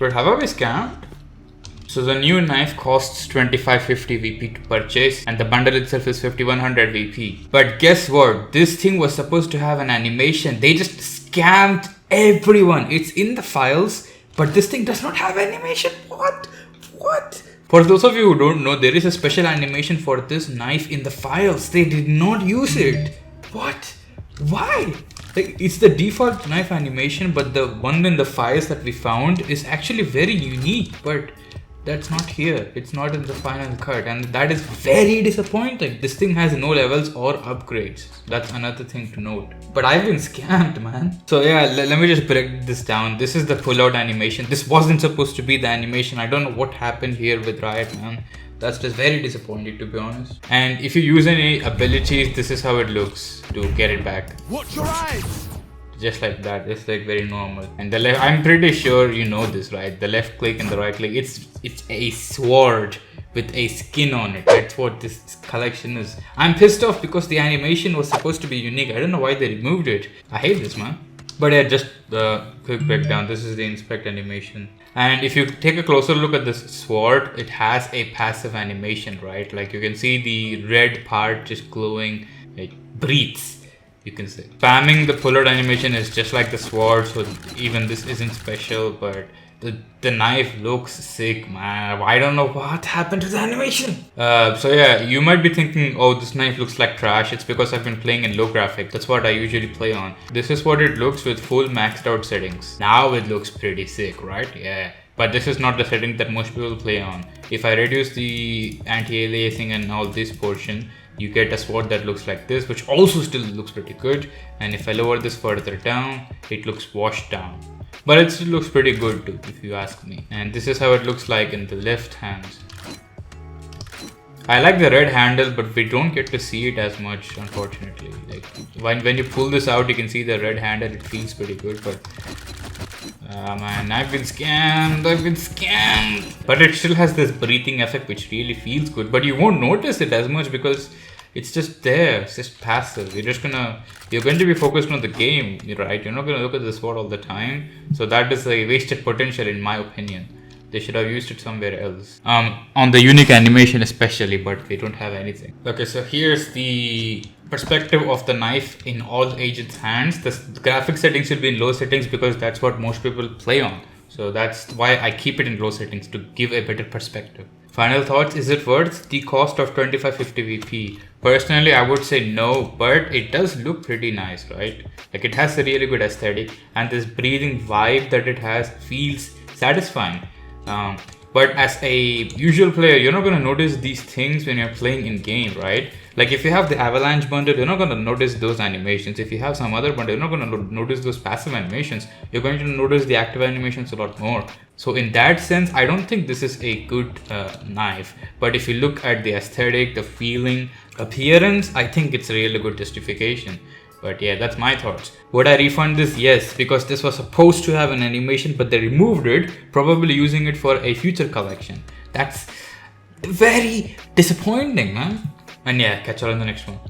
But have I been scammed? So the new knife costs 2550 VP to purchase and the bundle itself is 5100 VP. But guess what? This thing was supposed to have an animation. They just scammed everyone. It's in the files, but this thing does not have animation. What? For those of you who don't know, there is a special animation for this knife in the files. They did not use it. What? Why? Like, it's the default knife animation, but the one in the files that we found is actually very unique, but that's not here. It's not in the final cut, and that is very disappointing. This thing has no levels or upgrades. That's another thing to note. But I've been scammed, man. So yeah, let me just break this down. This is the pull-out animation. This wasn't supposed to be the animation. I don't know what happened here with Riot, man. That's just very disappointing, to be honest. And if you use any abilities, this is how it looks to get it back. Watch your eyes! Just like that, it's like very normal. And the left, I'm pretty sure you know this, right? The left click and the right click, it's a sword with a skin on it. That's what this collection is. I'm pissed off because the animation was supposed to be unique. I don't know why they removed it. I hate this, man. But yeah, just the quick breakdown. This is the inspect animation. And if you take a closer look at this sword, it has a passive animation, right? Like you can see the red part just glowing, like breathes. You can say spamming the pull-out animation is just like the sword, so even this isn't special, but the knife looks sick, man. I don't know what happened to the animation. So yeah, you might be thinking, oh, this knife looks like trash. It's because I've been playing in low graphics. That's what I usually play on. This is what it looks with full maxed out settings. Now it looks pretty sick, right? Yeah. But this is not the setting that most people play on. If I reduce the anti-aliasing and all this portion, you get a sword that looks like this, which also still looks pretty good. And if I lower this further down, it looks washed down. But it still looks pretty good too, if you ask me. And this is how it looks like in the left hand. I like the red handle, but we don't get to see it as much, unfortunately. Like when you pull this out, you can see the red handle. It feels pretty good, but man, I've been scammed. But it still has this breathing effect, which really feels good. But you won't notice it as much because it's just there. It's just passive. You're going to be focused on the game, right? You're not going to look at the sword all the time. So that is a wasted potential, in my opinion. They should have used it somewhere else. On the unique animation especially, but they don't have anything. Okay, so here's the perspective of the knife in all agents' hands. The graphic settings should be in low settings because that's what most people play on. So that's why I keep it in low settings, to give a better perspective. Final thoughts, is it worth the cost of 2550 VP? Personally, I would say no, but it does look pretty nice, right? Like it has a really good aesthetic, and this breathing vibe that it has feels satisfying. But as a usual player, you're not going to notice these things when you're playing in game, right? Like if you have the avalanche bundle, you're not going to notice those animations. If you have some other bundle, you're not going to notice those passive animations. You're going to notice the active animations a lot more. So in that sense, I don't think this is a good knife. But if you look at the aesthetic, the feeling, appearance, I think it's a really good justification. But yeah, that's my thoughts. Would I refund this? Yes, because this was supposed to have an animation, but they removed it, probably using it for a future collection. That's very disappointing, man. And yeah, catch you all in the next one.